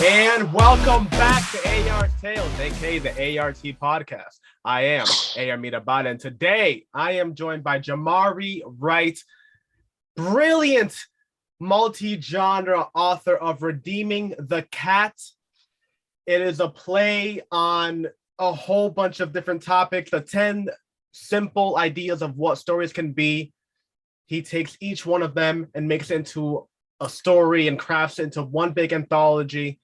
And welcome back to A.R.'s Tales, aka the A.R.T podcast. I am A.R. and today I am joined by Jamari Wright, brilliant multi-genre author of Redeeming the Cat. It is a play on a whole bunch of different topics, the 10 simple ideas of what stories can be. He takes each one of them and makes it into a story and crafts it into one big anthology.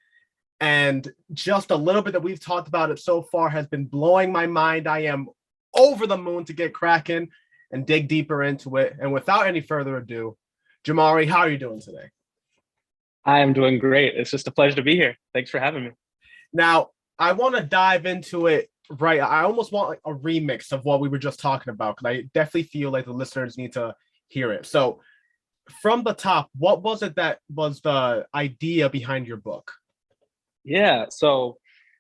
And just a little bit that we've talked about it so far has been blowing my mind. I am over the moon to get cracking and dig deeper into it. And without any further ado, Jamari, how are you doing today? I am doing great. It's just a pleasure to be here. Thanks for having me. Now, I want to dive into it right. I almost want like a remix of what we were just talking about, because I definitely feel like the listeners need to hear it. So from the top, what was it that was the idea behind your book? Yeah, so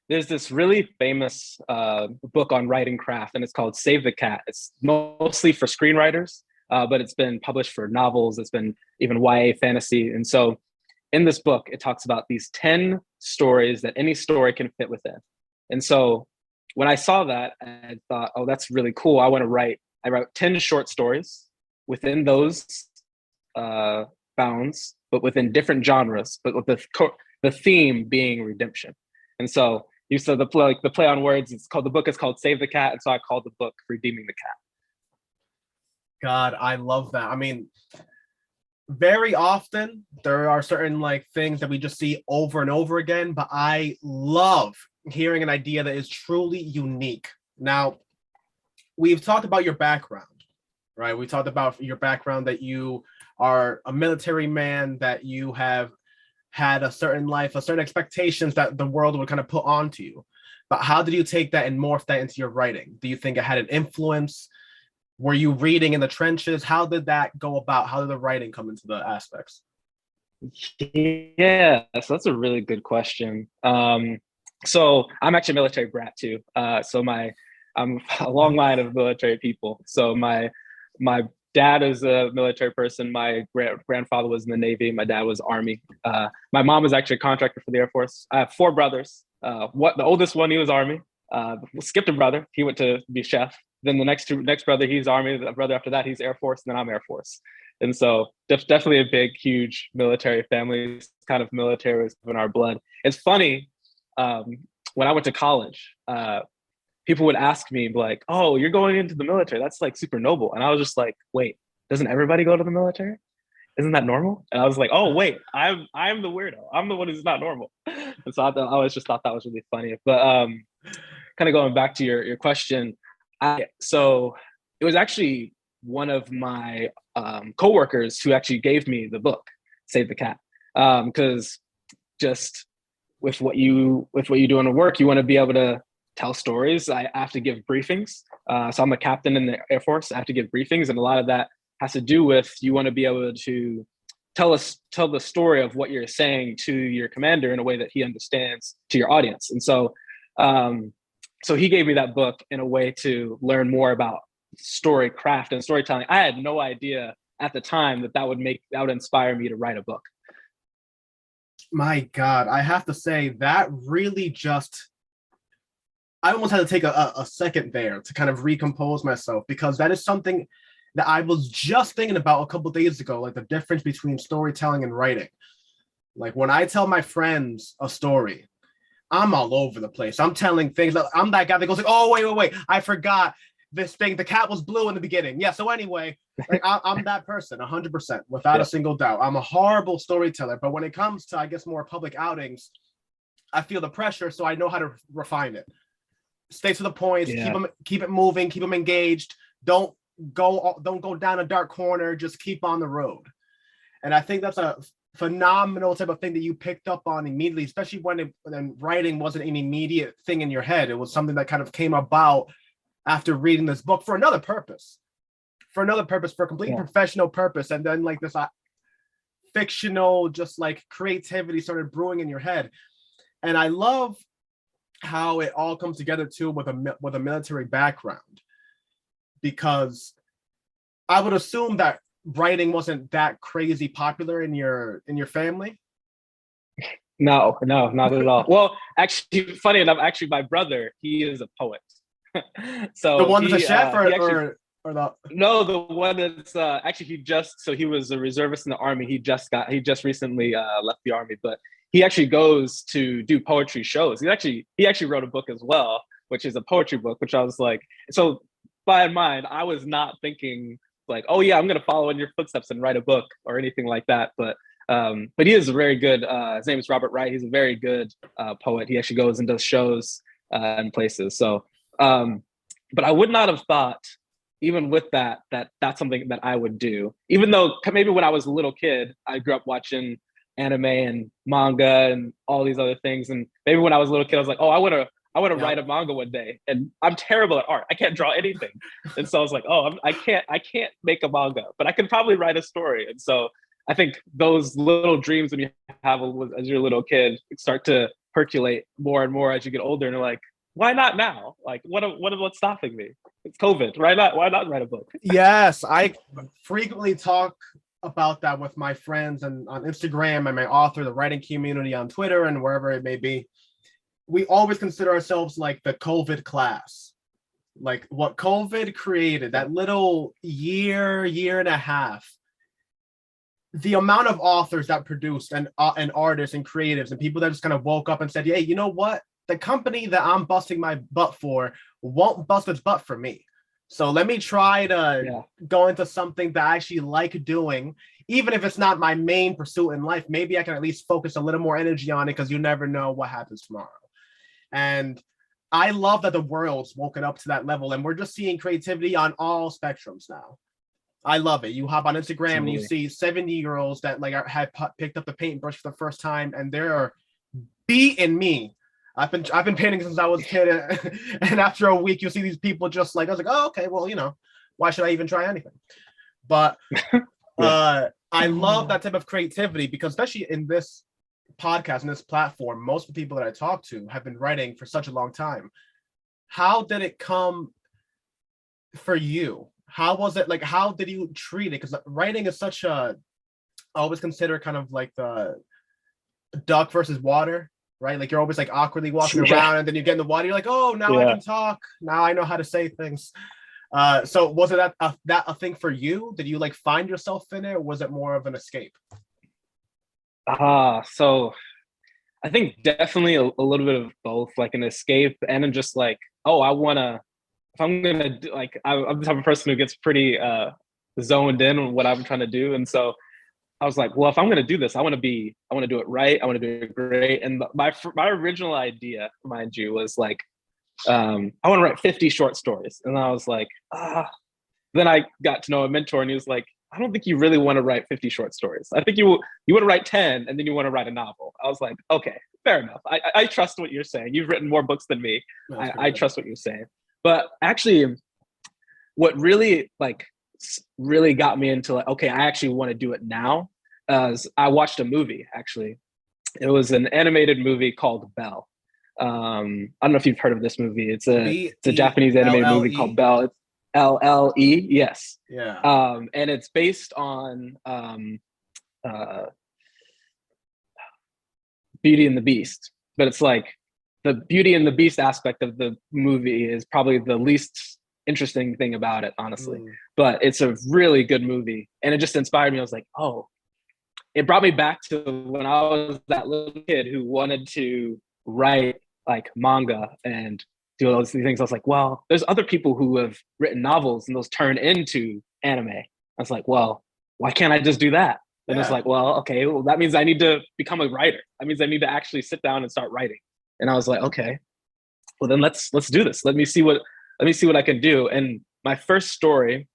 there's this really famous book on writing craft, and it's called Save the Cat. It's mostly for screenwriters, but it's been published for novels. It's been even YA fantasy. And so in this book, it talks about these 10 stories that any story can fit within. And so when I saw that, I thought, oh, that's really cool. I wrote 10 short stories within those bounds, but within different genres, but with the theme being redemption. And so you said the play on words, the book is called Save the Cat. And so I called the book Redeeming the Cat. God, I love that. I mean, very often there are certain like things that we just see over and over again, but I love hearing an idea that is truly unique. Now, we've talked about your background, right? We talked about your background, that you are a military man, that you have had a certain life, a certain expectations that the world would kind of put onto you. But how did you take that and morph that into your writing? Do you think it had an influence? Were you reading in the trenches? How did that go about? How did the writing come into the aspects? Yeah, so that's a really good question. So I'm actually a military brat too. I'm a long line of military people. So my dad is a military person. My grandfather was in the Navy. My dad was Army. My mom was actually a contractor for the Air Force. I have 4 brothers. The oldest one, he was Army. Skipped a brother. He went to be chef. Then the next brother, he's Army. The brother after that, he's Air Force. And then I'm Air Force. And so definitely a big, huge military family. Kind of military was in our blood. It's funny, when I went to college, people would ask me like, oh, you're going into the military. That's like super noble. And I was just like, wait, doesn't everybody go to the military? Isn't that normal? And I was like, oh, wait, I'm the weirdo. I'm the one who's not normal. And so I always just thought that was really funny. But kind of going back to your question, so it was actually one of my coworkers who actually gave me the book, Save the Cat. Because just with what you do in the work, you want to be able to tell stories. I have to give briefings. So I'm a captain in the Air Force. I have to give briefings. And a lot of that has to do with, you want to be able to tell the story of what you're saying to your commander in a way that he understands to your audience. And so, so he gave me that book in a way to learn more about story craft and storytelling. I had no idea at the time that would inspire me to write a book. My God, I have to say that really just, I almost had to take a second there to kind of recompose myself, because that is something that I was just thinking about a couple of days ago, like the difference between storytelling and writing. Like when I tell my friends a story, I'm all over the place. I'm telling things. I'm that guy that goes like, oh, wait. I forgot this thing. The cat was blue in the beginning. Yeah, so anyway, like I'm that person, 100%, without a single doubt. I'm a horrible storyteller, but when it comes to, I guess, more public outings, I feel the pressure, so I know how to refine it. Stay to the point, keep it moving, keep them engaged. Don't go down a dark corner, just keep on the road. And I think that's a phenomenal type of thing that you picked up on immediately, especially when writing wasn't an immediate thing in your head. It was something that kind of came about after reading this book for another purpose, for a completely professional purpose. And then like this fictional, just like creativity started brewing in your head. And I love how it all comes together too with a military background, because I would assume that writing wasn't that crazy popular in your family. No, no, not at all. Well, actually, funny enough, actually, my brother, he is a poet. The So one that's a chef, he actually or the no, the one that's actually he was a reservist in the army. He just recently left the army, but he actually goes to do poetry shows. He actually wrote a book as well, which is a poetry book. Which I was like, so by in mind, I was not thinking like, oh yeah, I'm gonna follow in your footsteps and write a book or anything like that. But he is a very good. His name is Robert Wright. He's a very good poet. He actually goes and does shows and places. So, but I would not have thought even with that that's something that I would do. Even though maybe when I was a little kid, I grew up watching anime and manga and all these other things. And maybe when I was a little kid, I was like, oh, I want to write a manga one day. And I'm terrible at art. I can't draw anything. And so I was like, oh, I can't make a manga, but I can probably write a story. And so I think those little dreams when you have as you're a little kid start to percolate more and more as you get older. And you're like, why not now? Like, what's stopping me? It's COVID. Why not write a book? Yes, I frequently talk about that with my friends and on Instagram and my author, the writing community on Twitter and wherever it may be. We always consider ourselves like the COVID class. Like what COVID created, that little year and a half, the amount of authors that produced and artists and creatives and people that just kind of woke up and said, hey, you know what? The company that I'm busting my butt for won't bust its butt for me. So let me try to go into something that I actually like doing, even if it's not my main pursuit in life. Maybe I can at least focus a little more energy on it because you never know what happens tomorrow. And I love that the world's woken up to that level and we're just seeing creativity on all spectrums now. I love it. You hop on Instagram and you see 70-year-olds that like have picked up the paintbrush for the first time and they're beating me. I've been painting since I was a kid, and after a week, you see these people just like I was like, oh, okay, well, you know, why should I even try anything? But I love that type of creativity because especially in this podcast and this platform, most of the people that I talk to have been writing for such a long time. How did it come for you? How was it like? How did you treat it? Because writing is such a, I always consider kind of like the duck versus water. Right, like you're always like awkwardly walking around, and then you get in the water. You're like, "Oh, now I can talk. Now I know how to say things." So was it that a thing for you? Did you like find yourself in it, or was it more of an escape? So I think definitely a little bit of both, like an escape, and then just like, oh, I wanna. If I'm gonna do, like, I'm the type of person who gets pretty zoned in on what I'm trying to do, and so I was like, well, if I'm going to do this, I want to do it right. I want to do it great. And my original idea, mind you, was like, I want to write 50 short stories. And I was like, then I got to know a mentor and he was like, I don't think you really want to write 50 short stories. I think you want to write 10 and then you want to write a novel. I was like, okay, fair enough. I trust what you're saying. You've written more books than me. I trust what you're saying. But actually, what really got me into like, okay, I actually want to do it now. I watched a movie, actually. It was an animated movie called Belle. I don't know if you've heard of this movie. It's a Japanese animated movie called Belle. It's LLE, yes. Yeah. And it's based on Beauty and the Beast. But it's like the Beauty and the Beast aspect of the movie is probably the least interesting thing about it, honestly. But it's a really good movie. And it just inspired me. I was like, oh, it brought me back to when I was that little kid who wanted to write like manga and do all these things. I was like, well, there's other people who have written novels and those turn into anime. I was like, well, why can't I just do that? And it's like, well, okay, well, that means I need to become a writer. That means I need to actually sit down and start writing. And I was like, okay, well then let's do this. Let me see what I can do. And my first story,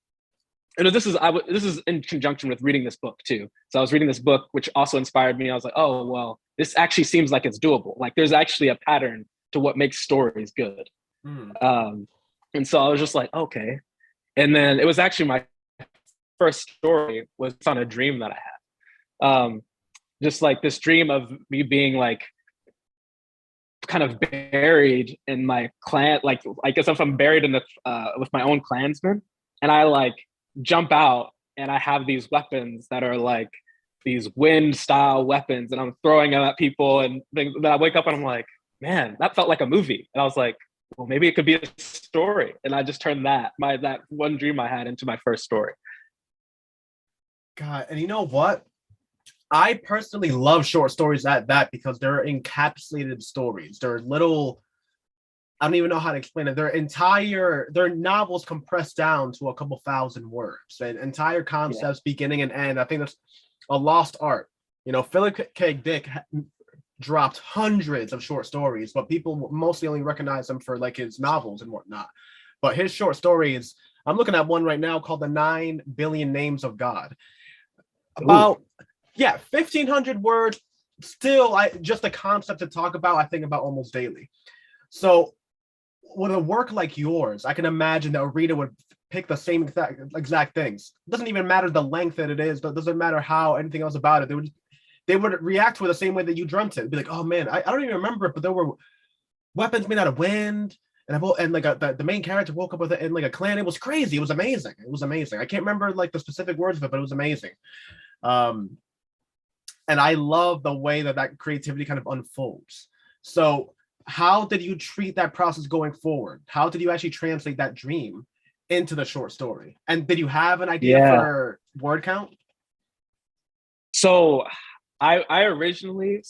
and this is in conjunction with reading this book too. So I was reading this book, which also inspired me. I was like, oh, well, this actually seems like it's doable. Like there's actually a pattern to what makes stories good. And so I was just like, okay. And then it was actually my first story was on a dream that I had. Just like this dream of me being like kind of buried in my clan. Like I guess if I'm buried in the with my own clansmen, and I like jump out and I have these weapons that are like these wind style weapons and I'm throwing them at people. And then I wake up and I'm like, man, that felt like a movie. And I was like, well, maybe it could be a story. And I just turned that one dream I had into my first story. God, and you know what? I personally love short stories at that because they're encapsulated stories. They're little, I don't even know how to explain it. Their novels compressed down to a couple thousand words. And entire concepts, beginning and end. I think that's a lost art. You know, Philip K. Dick dropped hundreds of short stories, but people mostly only recognize him for like his novels and whatnot. But his short stories, I'm looking at one right now called The 9 Billion Names of God. About, 1,500 words. Still, just a concept to talk about, I think about almost daily. So with a work like yours, I can imagine that a reader would pick the same exact things. It doesn't even matter the length that it is, but it doesn't matter how anything else about it. They would react to it the same way that you dreamt it. Be like, oh man, I don't even remember it, but there were weapons made out of wind, and like the main character woke up with it in like a clan. It was crazy. It was amazing. It was amazing. I can't remember like the specific words of it, but it was amazing. And I love the way that creativity kind of unfolds. So how did you treat that process going forward? How did you actually translate that dream into the short story? And did you have an idea for word count? So I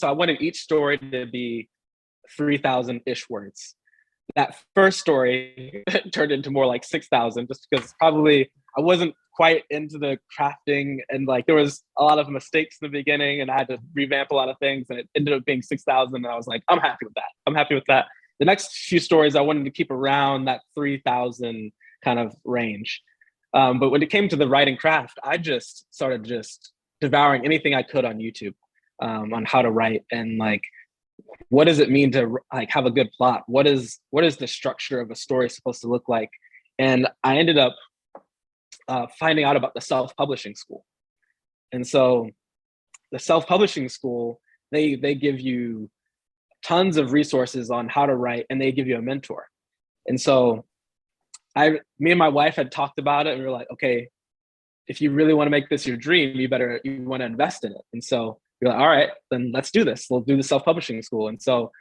wanted each story to be 3,000-ish words. That first story turned into more like 6,000 just because probably I wasn't quite into the crafting and like there was a lot of mistakes in the beginning and I had to revamp a lot of things and it ended up being 6,000 and I was like, I'm happy with that. The next few stories I wanted to keep around that 3,000 kind of range. But when it came to the writing craft, I just started devouring anything I could on YouTube on how to write and like, what does it mean to like have a good plot? What is the structure of a story supposed to look like? And I ended up finding out about the self-publishing school. And so the self-publishing school, they give you tons of resources on how to write and they give you a mentor. And so me and my wife had talked about it and we were like, okay, if you really want to make this your dream, you want to invest in it. And so you're like, all right, then let's do this. We'll do the self-publishing school. And so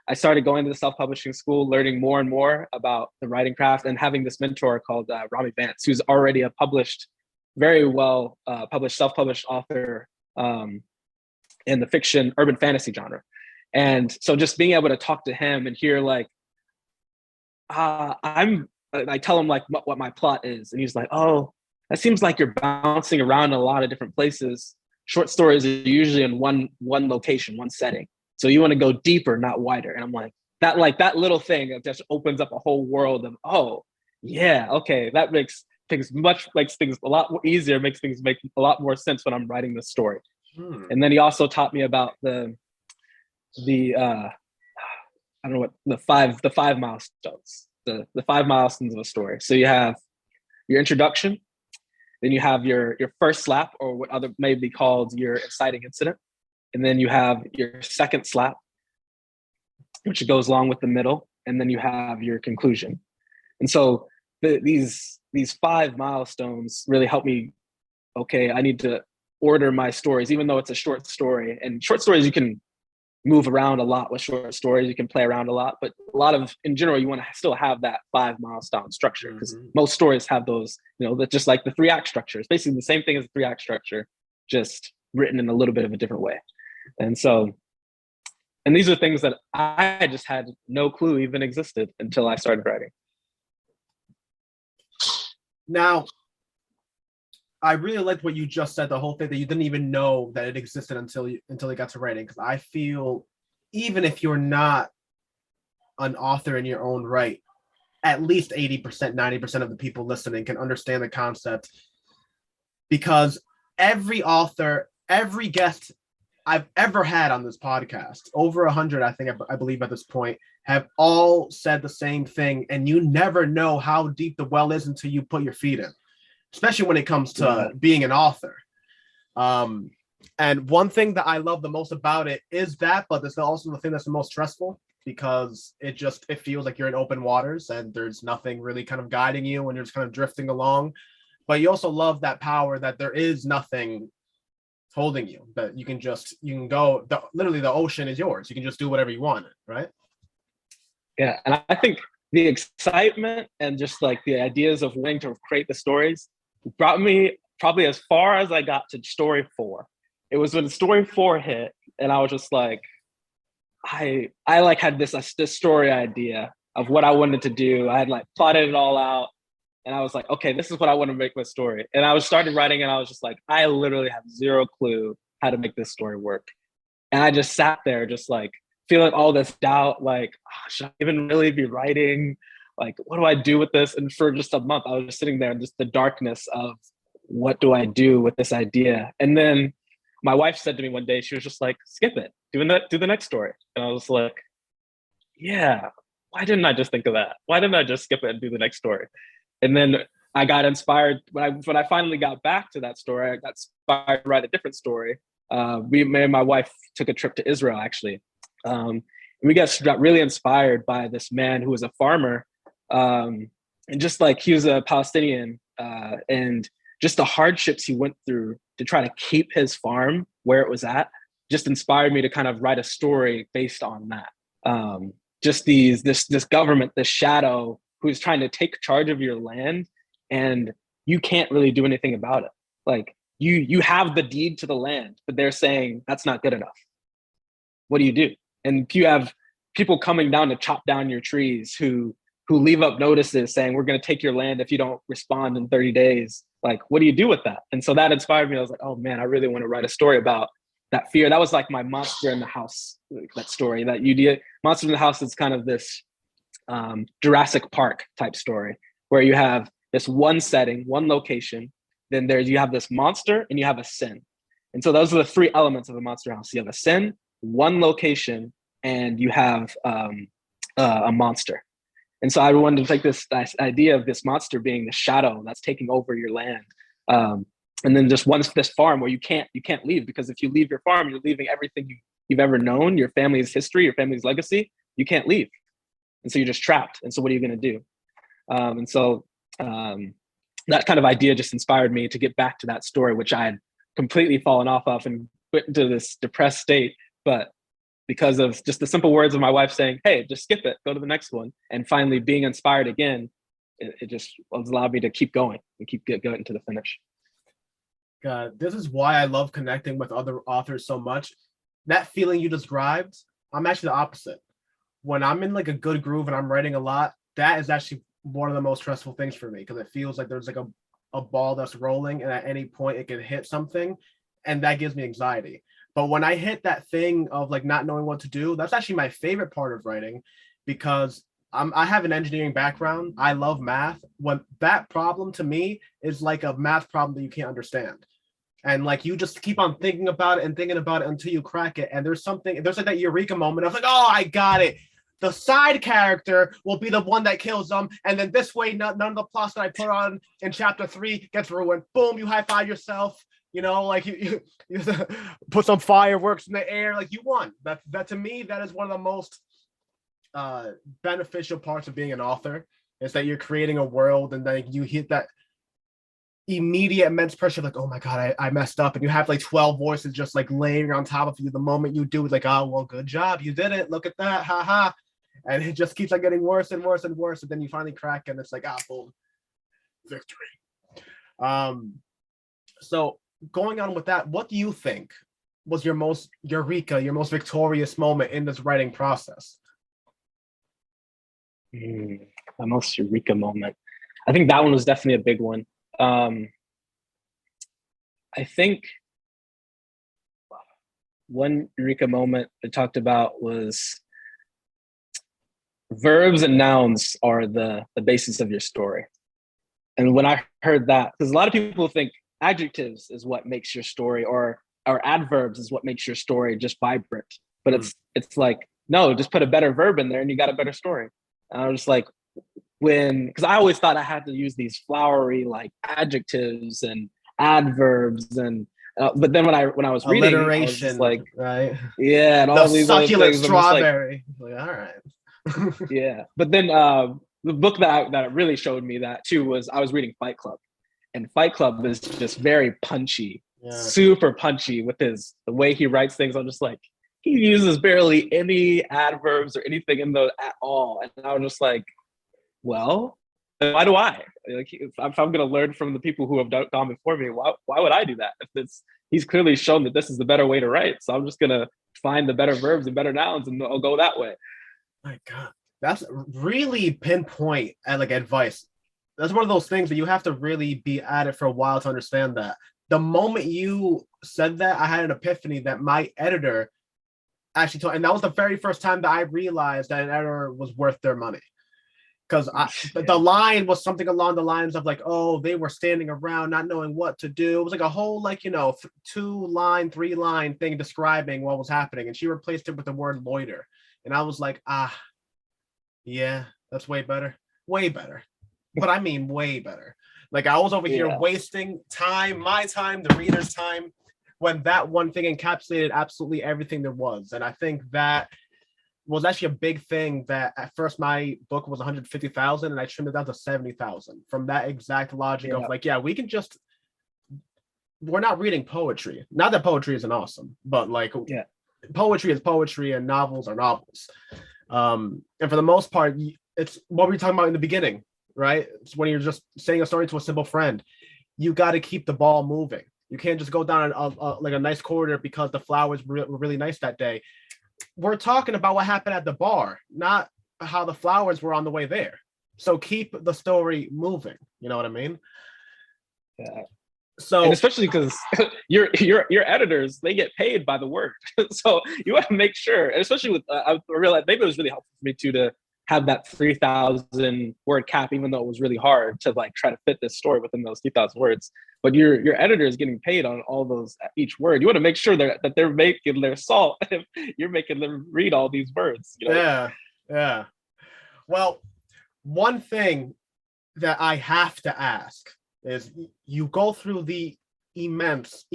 I started going to the self-publishing school, learning more and more about the writing craft and having this mentor called Rami Vance, who's already a very well published, self-published author in the fiction, urban fantasy genre. And so just being able to talk to him and hear like, I tell him like what my plot is. And he's like, oh, that seems like you're bouncing around in a lot of different places. Short stories are usually in one location, one setting. So you want to go deeper, not wider. And I'm like that little thing that just opens up a whole world of, oh yeah, okay, that makes things a lot more easier, makes things make a lot more sense when I'm writing the story. And then he also taught me about the I don't know what the five milestones, the 5 milestones of a story. So you have your introduction, then you have your first slap, or what other may be called your inciting incident. And then you have your second slap, which goes along with the middle. And then you have your conclusion. And so these 5 milestones really help me, okay, I need to order my stories, even though it's a short story. And short stories, you can move around a lot with short stories. You can play around a lot, but in general, you want to still have that 5 milestone structure because most stories have those, that just like the 3-act structure. It's basically the same thing as the 3-act structure, just written in a little bit of a different way. And so, and these are things that I just had no clue even existed until I started writing. Now, I really liked what you just said, the whole thing that you didn't even know that it existed until you got to writing. Because I feel even if you're not an author in your own right, at least 80%, 90% of the people listening can understand the concept. Because every author, every guest I've ever had on this podcast, over 100, I believe at this point, have all said the same thing. And you never know how deep the well is until you put your feet in, especially when it comes to being an author. And one thing that I love the most about it is that, but it's also the thing that's the most stressful, because it feels like you're in open waters and there's nothing really kind of guiding you and you're just kind of drifting along. But you also love that power that there is nothing holding you, that you can go, literally the ocean is yours. You can just do whatever you want, right? Yeah, and I think the excitement and just like the ideas of wanting to create the stories brought me probably as far as I got to story 4. It was when story 4 hit, and I was just like, I like had this story idea of what I wanted to do. I had like plotted it all out, and I was like, okay, this is what I want to make my story. And I was started writing, and I was just like, I literally have zero clue how to make this story work. And I just sat there, just like feeling all this doubt, like, oh, should I even really be writing? Like, what do I do with this? And for just a month, I was just sitting there in just the darkness of what do I do with this idea? And then my wife said to me one day, she was just like, skip it, do the next story. And I was like, yeah, why didn't I just think of that? Why didn't I just skip it and do the next story? And then I got inspired when I finally got back to that story. I got inspired to write a different story. Me and my wife took a trip to Israel, actually. And we got really inspired by this man who was a farmer. And just like he was a Palestinian, and just the hardships he went through to try to keep his farm where it was at just inspired me to kind of write a story based on that. Just this government, this shadow who's trying to take charge of your land, and you can't really do anything about it. Like you have the deed to the land, but they're saying that's not good enough. What do you do? And you have people coming down to chop down your trees who leave up notices saying, we're going to take your land if you don't respond in 30 days. Like, what do you do with that? And so that inspired me. I was like, oh man, I really want to write a story about that fear. That was like my monster in the house, that story, that idea. Monster in the House is kind of this Jurassic Park type story where you have this one setting, one location, then you have this monster and you have a sin. And so those are the 3 elements of a monster house. You have a sin, one location, and you have a monster. And so I wanted to take this idea of this monster being the shadow that's taking over your land. And then just this farm where you can't leave, because if you leave your farm, you're leaving everything you've ever known, your family's history, your family's legacy. You can't leave. And so you're just trapped. And so what are you going to do? And so that kind of idea just inspired me to get back to that story, which I had completely fallen off of and went into this depressed state. But because of just the simple words of my wife saying, hey, just skip it, go to the next one, and finally being inspired again, it just allowed me to keep going and keep going to the finish. God, this is why I love connecting with other authors so much. That feeling you described, I'm actually the opposite. When I'm in like a good groove and I'm writing a lot, that is actually one of the most stressful things for me, because it feels like there's like a ball that's rolling and at any point it can hit something, and that gives me anxiety. But when I hit that thing of like not knowing what to do, that's actually my favorite part of writing, because I have an engineering background. I love math. When that problem to me is like a math problem that you can't understand. And like you just keep on thinking about it and thinking about it until you crack it. And there's like that Eureka moment of like, oh, I got it. The side character will be the one that kills them. And then this way, none of the plots that I put on in chapter 3 gets ruined. Boom, you high five yourself. You know, like you put some fireworks in the air, like you won. That to me, that is one of the most beneficial parts of being an author, is that you're creating a world and then you hit that immediate immense pressure, like, oh my God, I messed up. And you have like 12 voices just like laying on top of you the moment you do it, like, oh, well, good job. You did it. Look at that. Ha ha. And it just keeps on getting worse and worse and worse. And then you finally crack and it's like, ah, boom, victory. So going on with that, what do you think was your most Eureka, your most victorious moment in this writing process? My most Eureka moment. I think that one was definitely a big one. I think one Eureka moment I talked about was verbs and nouns are the basis of your story. And when I heard that, because a lot of people think adjectives is what makes your story, or adverbs is what makes your story just vibrant. But it's like, no, just put a better verb in there and you got a better story. And I was just like, because I always thought I had to use these flowery like adjectives and adverbs, and but then when I was reading, I was just like, right? Yeah, and all these succulent other strawberry. Like, all right. Yeah, but then the book that really showed me that too was I was reading Fight Club, and Fight Club is just very punchy Yeah. super punchy with the way he writes things. I'm just like, he uses barely any adverbs or anything in those at all. And I was just like, well, why do I? Like, if I'm going to learn from the people who have gone before me, why would I do that? If he's clearly shown that this is the better way to write. So I'm just going to find the better verbs and better nouns and I'll go that way. My God, that's really pinpoint and like advice. That's one of those things that you have to really be at it for a while to understand that. The moment you said that, I had an epiphany that my editor actually told, and that was the very first time that I realized that an editor was worth their money. Because the line was something along the lines of like, oh, they were standing around not knowing what to do. It was like a whole like, 2-line, 3-line thing describing what was happening. And she replaced it with the word loiter. And I was like, yeah, that's way better. Way better. But I mean way better. Like I was over here wasting time, my time, the reader's time, when that one thing encapsulated absolutely everything there was. And I think that was actually a big thing that at first my book was 150,000 and I trimmed it down to 70,000 from that exact logic of like, we can just, we're not reading poetry. Not that poetry isn't awesome, but like poetry is poetry and novels are novels. And for the most part, it's what we were talking about in the beginning, right? It's when you're just saying a story to a simple friend, you got to keep the ball moving. You can't just go down like a nice corridor because the flowers were really nice that day. We're talking about what happened at the bar, not how the flowers were on the way there. So keep the story moving. You know what I mean? Yeah. So, and especially because your editors, they get paid by the word, so you want to make sure. And especially with I realized maybe it was really helpful for me too to have that 3,000 word cap, even though it was really hard to like try to fit this story within those 3,000 words. But your editor is getting paid on all those each word. You want to make sure that they're making their salt if you're making them read all these words. Yeah. Well, one thing that I have to ask is you go through the immense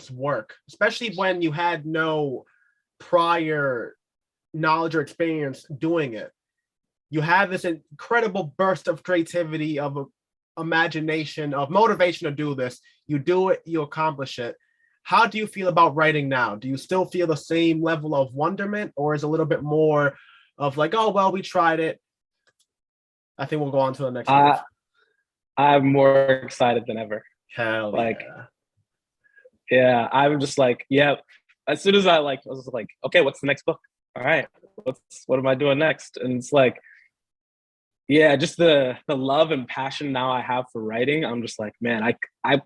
work, especially when you had no prior knowledge or experience doing it. You have this incredible burst of creativity, of imagination, of motivation to do this. You do it, you accomplish it. How do you feel about writing now? Do you still feel the same level of wonderment, or is it a little bit more of like, oh, well, we tried it. I think we'll go on to the next move. I'm more excited than ever. Hell like, yeah. I'm just like, yeah. As soon as I was like, okay, what's the next book? All right, what am I doing next? And it's like, yeah, just the love and passion now I have for writing. I'm just like, man, I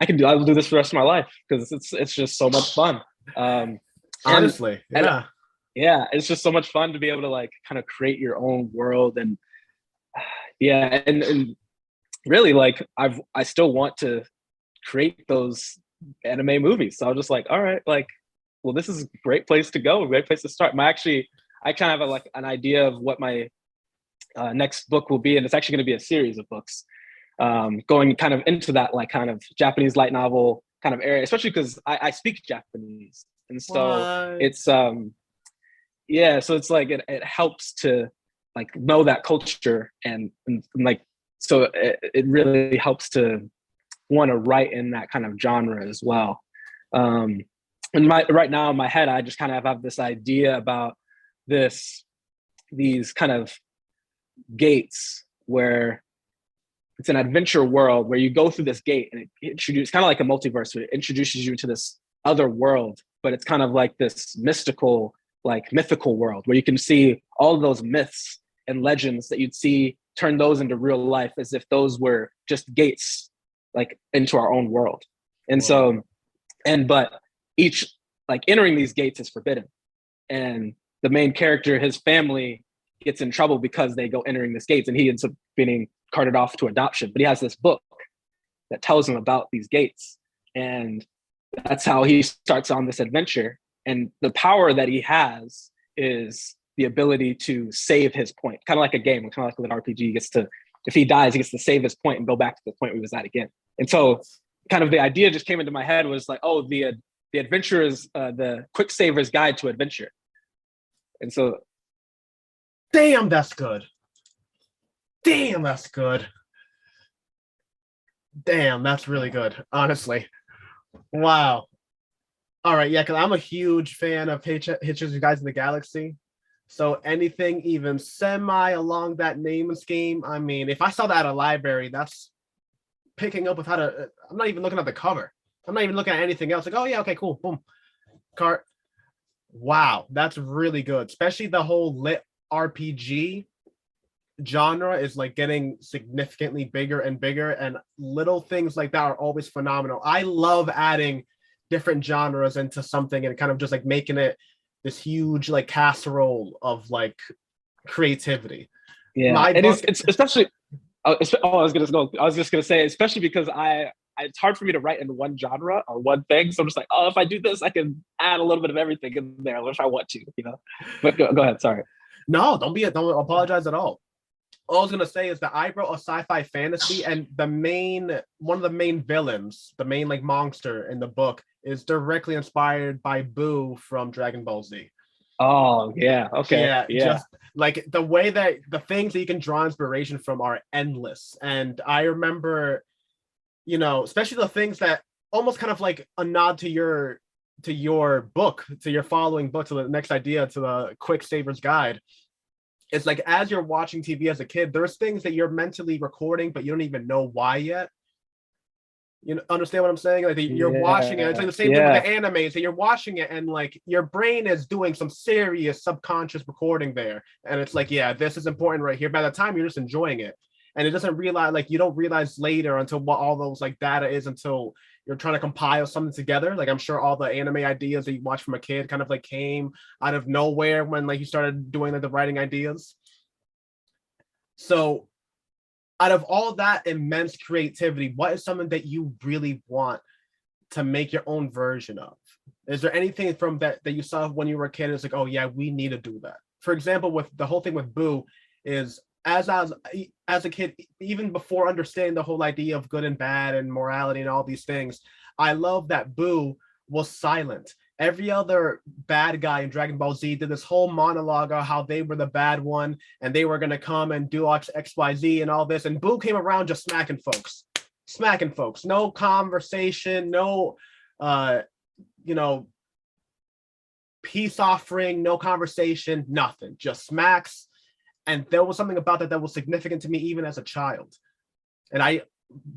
will do this for the rest of my life because it's just so much fun. Honestly, yeah, it's just so much fun to be able to like kind of create your own world and and really like I still want to create those anime movies. So I was just like, all right, like, well, this is a great place to go, a great place to start. I kind of have an idea of what my next book will be, and it's actually going to be a series of books going kind of into that like kind of Japanese light novel kind of area, especially because I speak Japanese, and so it's so it's like it helps to like know that culture and like so it really helps to want to write in that kind of genre as well. And right now in my head, I just kind of have this idea about these kind of gates where it's an adventure world where you go through this gate and it introduces kind of like a multiverse. It introduces you to this other world, but it's kind of like this mythical world where you can see all of those myths and legends that you'd see, turn those into real life as if those were just gates like into our own world. And but each like entering these gates is forbidden. And the main character, his family gets in trouble because they go entering this gates and he ends up being carted off to adoption. But he has this book that tells him about these gates. And that's how he starts on this adventure. And the power that he has is the ability to save his point, kind of like a game, kind of like with an RPG. He gets to, if he dies, he gets to save his point and go back to the point where he was at again. And so kind of the idea just came into my head was like, oh, the adventure is the quick saver's guide to adventure. And so damn, that's good. Damn, that's good. Damn, that's really good, honestly. Wow. All right, yeah, because I'm a huge fan of Hitchhiker's Guide to the Galaxy. So anything even semi along that name scheme, I mean, if I saw that at a library, that's picking up with how to. I'm not even looking at the cover. I'm not even looking at anything else. Like, oh yeah, okay, cool, boom, cart. Wow, that's really good. Especially the whole lit RPG genre is like getting significantly bigger and bigger, and little things like that are always phenomenal. I love adding different genres into something and kind of just like making it this huge like casserole of like creativity. Yeah, My it is. book, It's especially. I was gonna go. I was just gonna say, especially because it's hard for me to write in one genre or one thing. So I'm just like, oh, if I do this, I can add a little bit of everything in there if I want to, you know. But go ahead. Sorry. no, don't apologize at all I was gonna say is that I wrote a sci-fi fantasy, and one of the main villains, the main like monster in the book, is directly inspired by Boo from Dragon Ball Z. Oh yeah. Okay. Yeah, Yeah. just like the way that the things that you can draw inspiration from are endless. And I remember, especially the things that almost kind of like a nod to your book, to your following book, to the next idea, to the Quick Saver's Guide. It's like as you're watching TV as a kid, there's things that you're mentally recording, but you don't even know why yet. Understand what I'm saying? Like you're watching it. It's like the same thing with the anime. So you're watching it, and like your brain is doing some serious subconscious recording there, and it's like, yeah, this is important right here. By the time you're just enjoying it, and it doesn't realize, like you don't realize later until what all those like data is, until you're trying to compile something together. Like I'm sure all the anime ideas that you watch from a kid kind of like came out of nowhere when like you started doing like the writing ideas. So out of all that immense creativity, what is something that you really want to make your own version of? Is there anything from that you saw when you were a kid? It's like, oh yeah, we need to do that. For example, with the whole thing with Boo, is as a kid, even before understanding the whole idea of good and bad and morality and all these things, I love that Boo was silent. Every other bad guy in Dragon Ball Z did this whole monologue of how they were the bad one and they were going to come and do XYZ and all this. And Boo came around just smacking folks. No conversation, no, you know, peace offering, no conversation, nothing, just smacks. And there was something about that was significant to me even as a child. And I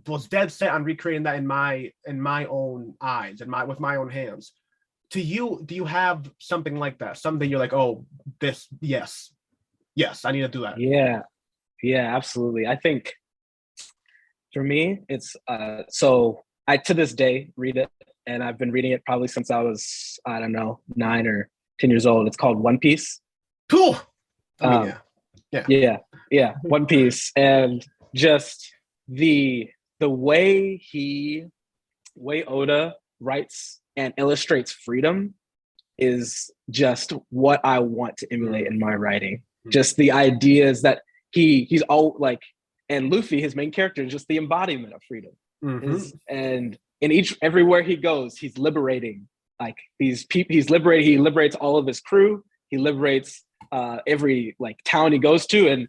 was dead set on recreating that in my own eyes and with my own hands. To you, do you have something like that? Something you're like, oh, this, yes, I need to do that. Yeah, absolutely. I think for me, it's so I to this day read it, and I've been reading it probably since I was, I don't know, 9 or 10 years old. It's called One Piece. Cool. I mean, yeah, One Piece, and just the way Oda writes and illustrates freedom is just what I want to emulate in my writing. Just the ideas that he's all like, and Luffy, his main character, is just the embodiment of freedom. And in everywhere he goes, he's liberating like these people. He liberates all of his crew. He liberates every like town he goes to, and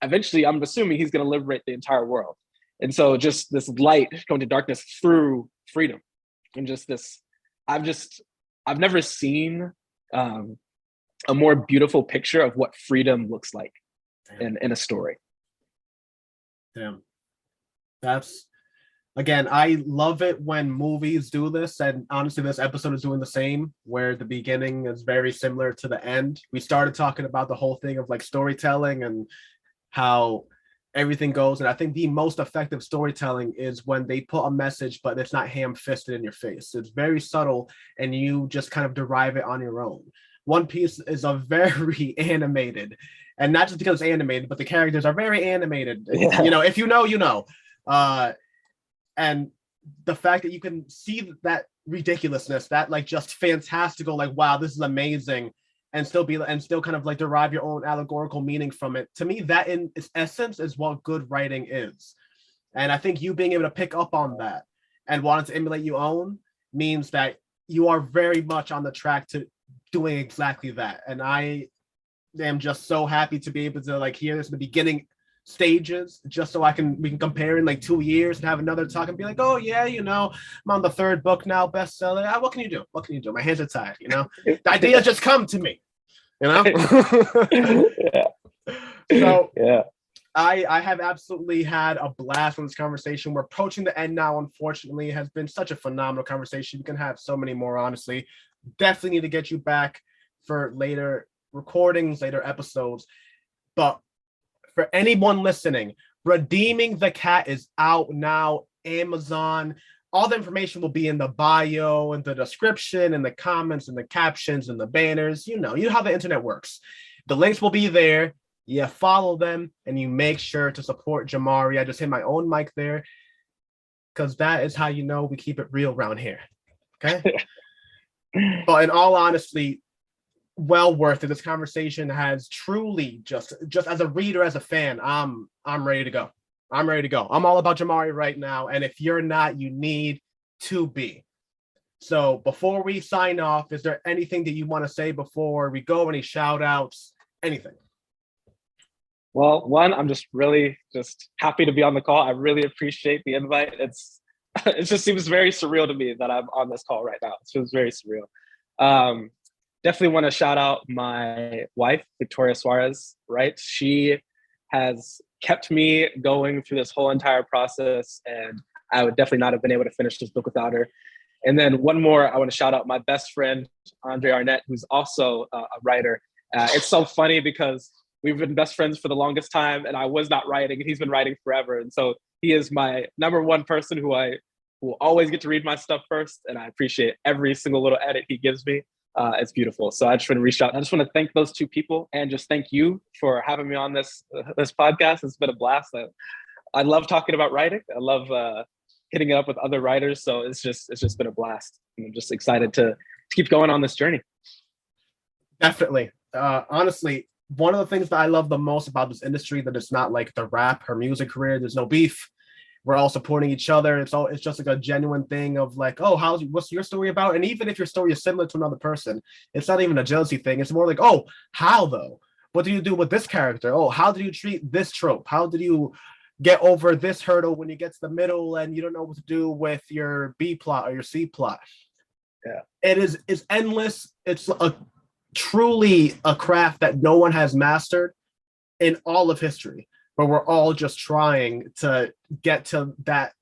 eventually, I'm assuming he's going to liberate the entire world. And so, just this light going to darkness through freedom, and just this, I've never seen a more beautiful picture of what freedom looks like in a story. Damn. That's, again, I love it when movies do this, and honestly, this episode is doing the same, where the beginning is very similar to the end. We started talking about the whole thing of like storytelling and how everything goes, and I think the most effective storytelling is when they put a message, but it's not ham-fisted in your face. It's very subtle, and you just kind of derive it on your own. One Piece is a very animated, and not just because it's animated, but the characters are very animated. Yeah. If you know, you know. And the fact that you can see that ridiculousness, that like just fantastical, like, wow, this is amazing, and still kind of like derive your own allegorical meaning from it. To me, that in its essence is what good writing is. And I think you being able to pick up on that and wanting to emulate your own means that you are very much on the track to doing exactly that. And I am just so happy to be able to like hear this in the beginning stages just so we can compare in like 2 years and have another talk and be like, oh yeah, I'm on the third book now, bestseller. What can you do? What can you do? My hands are tied, The ideas just come to me, Yeah. So yeah. I have absolutely had a blast on this conversation. We're approaching the end now, unfortunately. It has been such a phenomenal conversation. We can have so many more, honestly. Definitely need to get you back for later recordings, later episodes. But for anyone listening, Redeeming the Cat is out now, Amazon. All the information will be in the bio and the description and the comments and the captions and the banners. You know how the internet works. The links will be there. You follow them and you make sure to support Jamari. I just hit my own mic there because that is how we keep it real around here. Okay. But in all honesty, well worth it. This conversation has truly just as a reader, as a fan, I'm ready to go. I'm ready to go. I'm all about Jamari right now. And if you're not, you need to be. So before we sign off, is there anything that you want to say before we go? Any shout outs, anything? Well, one, I'm just really just happy to be on the call. I really appreciate the invite. It just seems very surreal to me that I'm on this call right now. It feels very surreal. Definitely want to shout out my wife, Victoria Suarez, right? She has kept me going through this whole entire process, and I would definitely not have been able to finish this book without her. And then one more, I want to shout out my best friend, Andre Arnett, who's also a writer. It's so funny because we've been best friends for the longest time, and I was not writing, and he's been writing forever. And so he is my number one person who will always get to read my stuff first, and I appreciate every single little edit he gives me. It's beautiful. So I just want to reach out. I just want to thank those two people and just thank you for having me on this podcast. It's been a blast. I love talking about writing. I love hitting it up with other writers. So it's just been a blast. And I'm just excited to keep going on this journey. Definitely. Honestly, one of the things that I love the most about this industry, that it's not like the rap or music career. There's no beef. We're all supporting each other. It's just like a genuine thing of like, oh, what's your story about? And even if your story is similar to another person, it's not even a jealousy thing. It's more like, oh, how though? What do you do with this character? Oh, how do you treat this trope? How did you get over this hurdle when you get to the middle and you don't know what to do with your B plot or your C plot? Yeah, it's endless. It's truly a craft that no one has mastered in all of history. But we're all just trying to get to that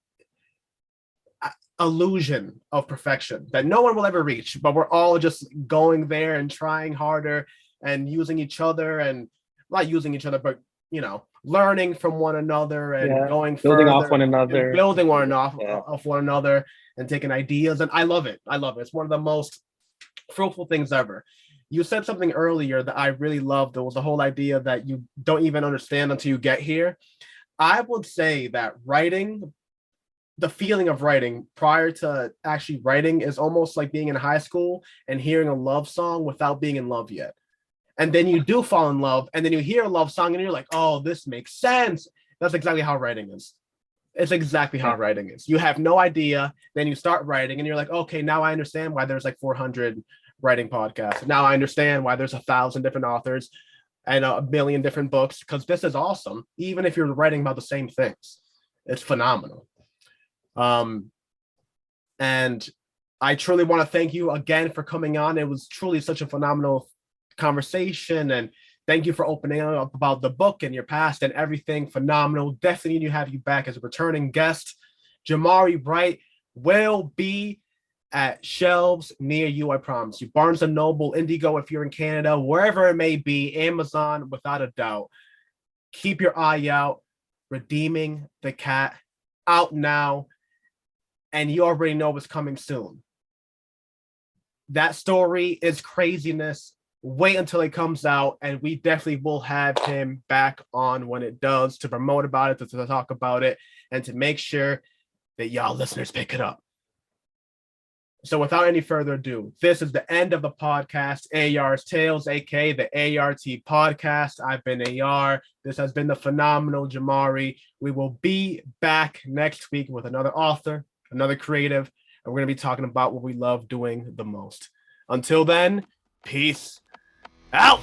illusion of perfection that no one will ever reach, but we're all just going there and trying harder and using each other, and not using each other, but learning from one another and going building further, off one another, building one off one another, and taking ideas. And I love it. It's one of the most fruitful things ever. You said something earlier that I really loved. It was the whole idea that you don't even understand until you get here. I would say that writing, the feeling of writing prior to actually writing, is almost like being in high school and hearing a love song without being in love yet. And then you do fall in love, and then you hear a love song and you're like, oh, this makes sense. That's exactly how writing is. It's exactly how writing is. You have no idea, then you start writing and you're like, okay, now I understand why there's like 400 writing podcasts. Now I understand why there's 1,000 different authors and a million different books, because this is awesome. Even if you're writing about the same things, it's phenomenal. And I truly want to thank you again for coming on. It was truly such a phenomenal conversation, and thank you for opening up about the book and your past and everything. Phenomenal. Definitely need to have you back as a returning guest. Jamari Wright will be at shelves near you, I promise you. Barnes & Noble, Indigo if you're in Canada, wherever it may be, Amazon, without a doubt. Keep your eye out. Redeeming the Cat, out now, and you already know what's coming soon. That story is craziness. Wait until it comes out, and we definitely will have him back on when it does, to promote about it, to talk about it, and to make sure that y'all listeners pick it up. So without any further ado, this is the end of the podcast, AR's Tales, aka the A.R.T podcast. I've been AR. This has been the phenomenal Jamari. We will be back next week with another author, another creative, and we're going to be talking about what we love doing the most. Until then, peace out.